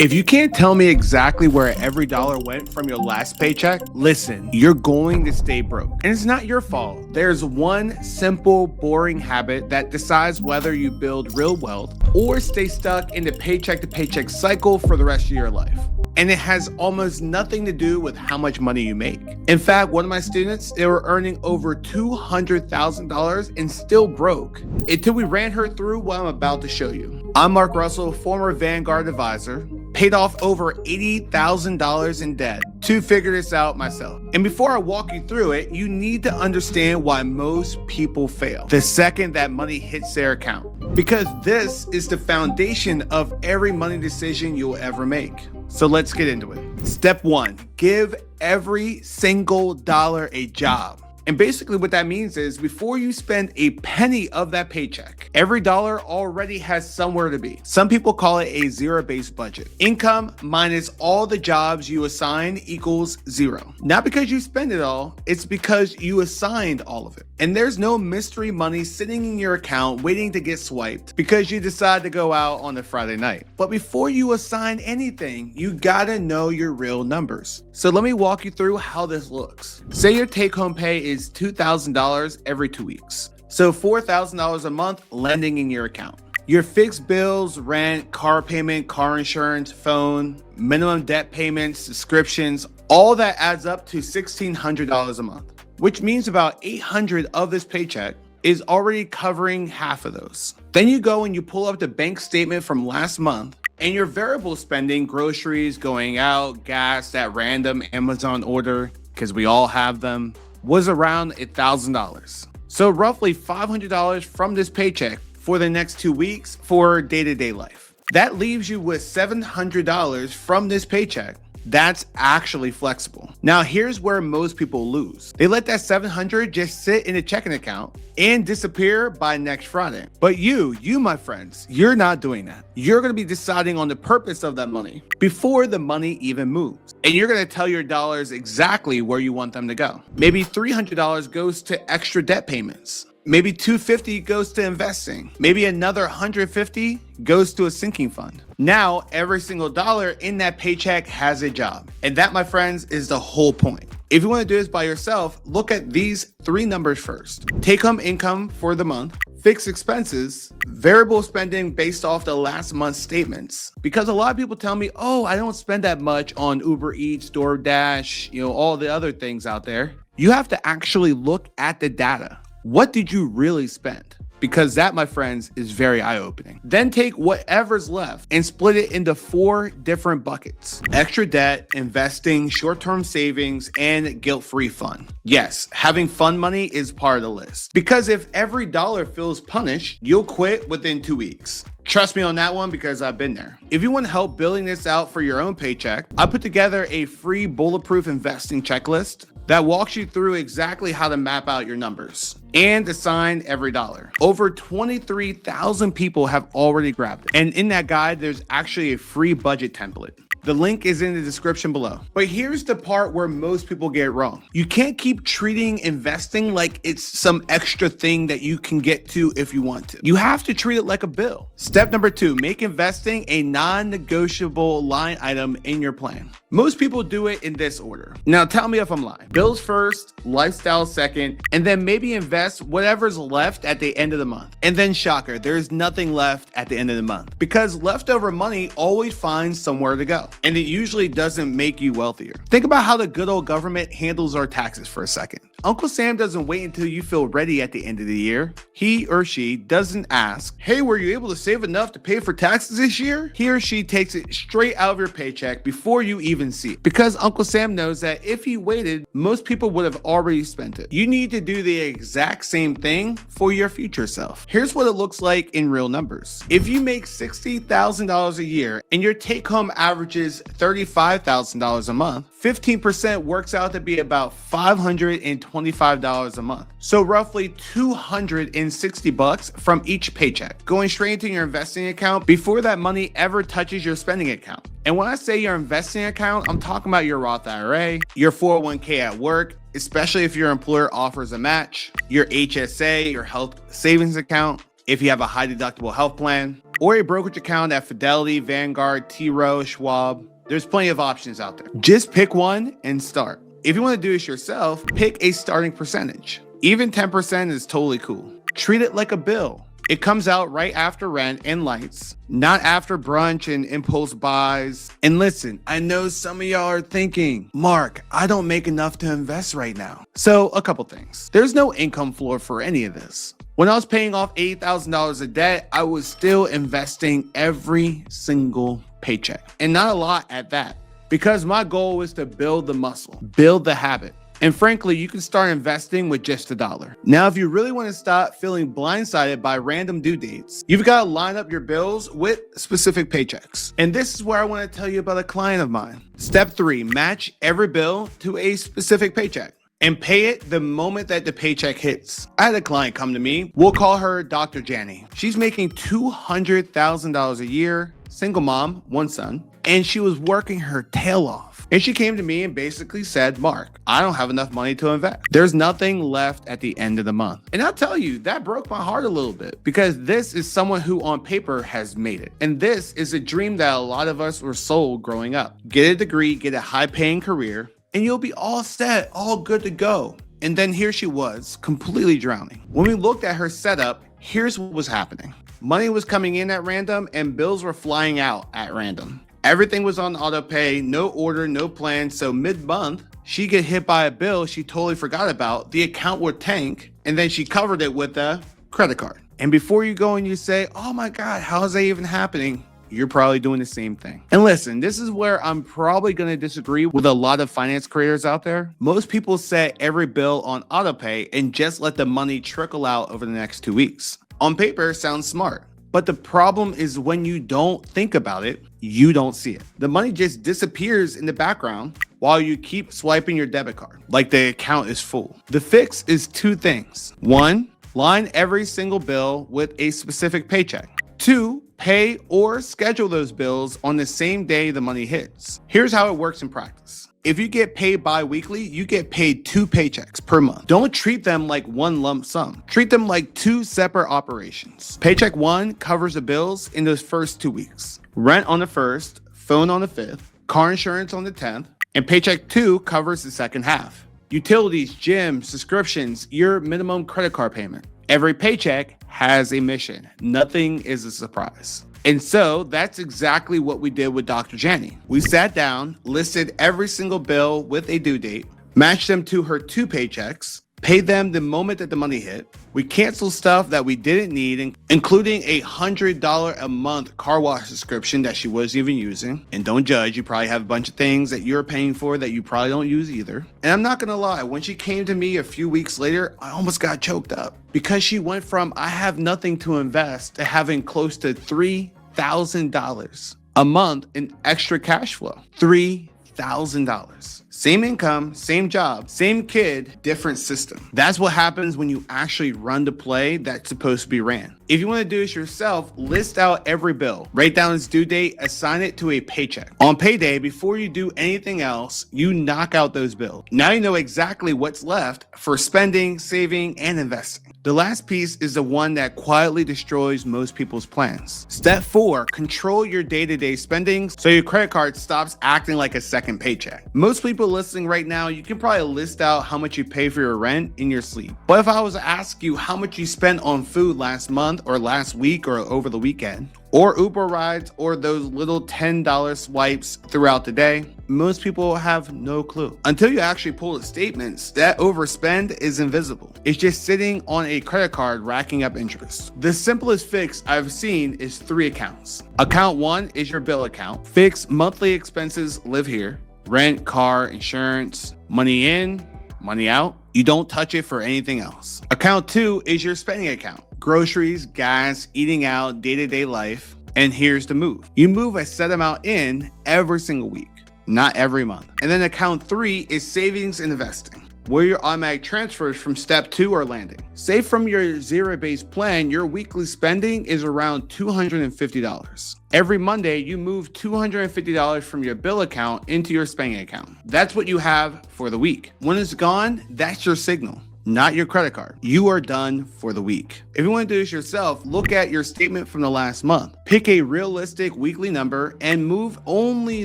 If you can't tell me exactly where every dollar went from your last paycheck, listen, you're going to stay broke. And it's not your fault. There's one simple, boring habit that decides whether you build real wealth or stay stuck in the paycheck to paycheck cycle for the rest of your life. And it has almost nothing to do with how much money you make. In fact, one of my students, they were earning over $200,000 and still broke until we ran her through what I'm about to show you. I'm Mark Russell, former Vanguard advisor, paid off over $80,000 in debt to figure this out myself. And before I walk you through it, you need to understand why most people fail the second that money hits their account. Because this is the foundation of every money decision you'll ever make. So let's get into it. Step 1, give every single dollar a job. And basically what that means is before you spend a penny of that paycheck, every dollar already has somewhere to be. Some people call it a zero-based budget. Income minus all the jobs you assign equals zero. Not because you spend it all, it's because you assigned all of it. And there's no mystery money sitting in your account waiting to get swiped because you decide to go out on a Friday night. But before you assign anything, you gotta know your real numbers. So let me walk you through how this looks. Say your take-home pay is $2,000 every 2 weeks. So $4,000 a month landing in your account. Your fixed bills, rent, car payment, car insurance, phone, minimum debt payments, subscriptions, all that adds up to $1,600 a month, which means about $800 of this paycheck is already covering half of those. Then you go and you pull up the bank statement from last month and your variable spending, groceries, going out, gas, that random Amazon order, because we all have them, was around $1,000. So roughly $500 from this paycheck for the next 2 weeks for day-to-day life. That leaves you with $700 from this paycheck. That's actually flexible. Now here's where most people lose. They let that $700 just sit in a checking account and disappear by next Friday. But you my friends, you're not doing that. You're gonna be deciding on the purpose of that money before the money even moves. And you're gonna tell your dollars exactly where you want them to go. Maybe $300 goes to extra debt payments. Maybe $250 goes to investing. Maybe another $150 goes to a sinking fund. Now, every single dollar in that paycheck has a job. And that, my friends, is the whole point. If you want to do this by yourself, look at these 3 numbers first. Take-home income for the month, fixed expenses, variable spending based off the last month's statements. Because a lot of people tell me, oh, I don't spend that much on Uber Eats, DoorDash, all the other things out there. You have to actually look at the data. What did you really spend? Because that, my friends, is very eye-opening. Then take whatever's left and split it into 4 different buckets. Extra debt, investing, short-term savings, and guilt-free fun. Yes, having fun money is part of the list. Because if every dollar feels punished, you'll quit within 2 weeks. Trust me on that one because I've been there. If you want help building this out for your own paycheck, I put together a free bulletproof investing checklist that walks you through exactly how to map out your numbers and assign every dollar. Over 23,000 people have already grabbed it. And in that guide, there's actually a free budget template. The link is in the description below. But here's the part where most people get it wrong. You can't keep treating investing like it's some extra thing that you can get to if you want to. You have to treat it like a bill. Step number 2, make investing a non-negotiable line item in your plan. Most people do it in this order. Now tell me if I'm lying. Bills first, lifestyle second, and then maybe invest whatever's left at the end of the month. And then shocker, there's nothing left at the end of the month because leftover money always finds somewhere to go. And it usually doesn't make you wealthier. Think about how the good old government handles our taxes for a second. Uncle Sam doesn't wait until you feel ready at the end of the year. He or she doesn't ask, hey, were you able to save enough to pay for taxes this year? He or she takes it straight out of your paycheck before you even see it. Because Uncle Sam knows that if he waited, most people would have already spent it. You need to do the exact same thing for your future self. Here's what it looks like in real numbers. If you make $60,000 a year and your take-home averages $35,000 a month, 15% works out to be about $525 a month. So roughly $260 from each paycheck, going straight into your investing account before that money ever touches your spending account. And when I say your investing account, I'm talking about your Roth IRA, your 401k at work, especially if your employer offers a match, your HSA, your health savings account, if you have a high deductible health plan, or a brokerage account at Fidelity, Vanguard, T. Rowe, Schwab. There's plenty of options out there. Just pick one and start. If you want to do this yourself, pick a starting percentage. Even 10% is totally cool. Treat it like a bill. It comes out right after rent and lights, not after brunch and impulse buys. And listen, I know some of y'all are thinking, Mark, I don't make enough to invest right now. So a couple things. There's no income floor for any of this. When I was paying off $80,000 of debt, I was still investing every single paycheck. And not a lot at that, because my goal was to build the muscle, build the habit. And frankly, you can start investing with just $1. Now, if you really want to stop feeling blindsided by random due dates, you've got to line up your bills with specific paychecks. And this is where I want to tell you about a client of mine. Step 3, match every bill to a specific paycheck and pay it the moment that the paycheck hits. I had a client come to me. We'll call her Dr. Janny. She's making $200,000 a year, single mom, 1 son, and she was working her tail off. And she came to me and basically said, Mark, I don't have enough money to invest. There's nothing left at the end of the month. And I'll tell you, that broke my heart a little bit, because this is someone who on paper has made it. And this is a dream that a lot of us were sold growing up. Get a degree, get a high-paying career, and you'll be all set, all good to go. And then here she was, completely drowning. When we looked at her setup, here's what was happening. Money was coming in at random and bills were flying out at random. Everything was on Autopay, no order, no plan. So mid-month, she'd get hit by a bill she totally forgot about. The account would tank, and then she covered it with a credit card. And before you go and you say, oh my God, how is that even happening? You're probably doing the same thing. And listen, this is where I'm probably going to disagree with a lot of finance creators out there. Most people set every bill on Autopay and just let the money trickle out over the next 2 weeks. On paper, it sounds smart. But the problem is when you don't think about it, you don't see it. The money just disappears in the background while you keep swiping your debit card like the account is full. The fix is 2 things. 1, line every single bill with a specific paycheck. 2, pay or schedule those bills on the same day the money hits. Here's how it works in practice. If you get paid bi-weekly, you get paid 2 paychecks per month. Don't treat them like one lump sum. Treat them like 2 separate operations. Paycheck 1 covers the bills in those first 2 weeks. Rent on the 1st, phone on the 5th, car insurance on the 10th, and paycheck 2 covers the second half. Utilities, gym, subscriptions, your minimum credit card payment. Every paycheck has a mission. Nothing is a surprise. And so that's exactly what we did with Dr. Janny. We sat down, listed every single bill with a due date, matched them to her 2 paychecks, paid them the moment that the money hit. We canceled stuff that we didn't need, including a $100 a month car wash subscription that she wasn't even using. And don't judge, you probably have a bunch of things that you're paying for that you probably don't use either. And I'm not gonna lie, when she came to me a few weeks later, I almost got choked up, because she went from I have nothing to invest to having close to $3,000 a month in extra cash flow. $3,000. Same income, same job, same kid, different system. That's what happens when you actually run the play that's supposed to be ran. If you want to do this yourself, list out every bill, write down its due date, assign it to a paycheck. On payday, before you do anything else, you knock out those bills. Now you know exactly what's left for spending, saving, and investing. The last piece is the one that quietly destroys most people's plans. Step 4, control your day-to-day spending so your credit card stops acting like a second paycheck. Most people listening right now, you can probably list out how much you pay for your rent in your sleep. But if I was to ask you how much you spent on food last month or last week or over the weekend, or Uber rides, or those little $10 swipes throughout the day, most people have no clue. Until you actually pull the statements, that overspend is invisible. It's just sitting on a credit card racking up interest. The simplest fix I've seen is 3 accounts. Account 1 is your bill account. Fixed monthly expenses live here. Rent, car, insurance, money in, money out. You don't touch it for anything else. Account 2 is your spending account. Groceries, gas, eating out, day-to-day life. And here's the move. You move a set amount in every single week, not every month. And then account 3 is savings and investing, where your automatic transfers from step 2 are landing. Say from your zero-based plan, your weekly spending is around $250. Every Monday, you move $250 from your bill account into your spending account. That's what you have for the week. When it's gone, that's your signal. not your credit card. You are done for the week. If you want to do this yourself, look at your statement from the last month. Pick a realistic weekly number and move only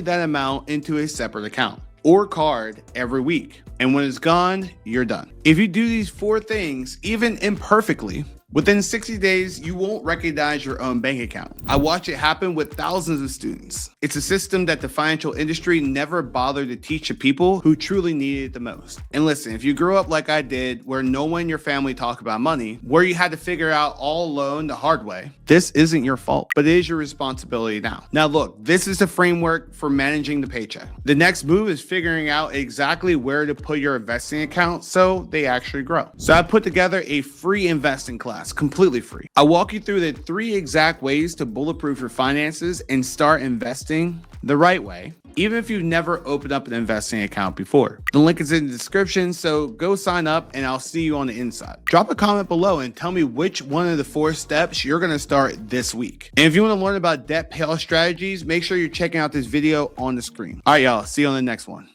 that amount into a separate account or card every week. And when it's gone, you're done. If you do these 4 things, even imperfectly, within 60 days, you won't recognize your own bank account. I watch it happen with thousands of students. It's a system that the financial industry never bothered to teach the people who truly need it the most. And listen, if you grew up like I did, where no one in your family talked about money, where you had to figure out all alone the hard way, this isn't your fault, but it is your responsibility now. Now look, this is the framework for managing the paycheck. The next move is figuring out exactly where to put your investing account so they actually grow. So I put together a free investing class, completely free. I walk you through the 3 exact ways to bulletproof your finances and start investing the right way, even if you've never opened up an investing account before. The link is in the description, so go sign up and I'll see you on the inside. Drop a comment below and tell me which one of the 4 steps you're gonna start this week. And if you wanna learn about debt payoff strategies, make sure you're checking out this video on the screen. All right, y'all, see you on the next one.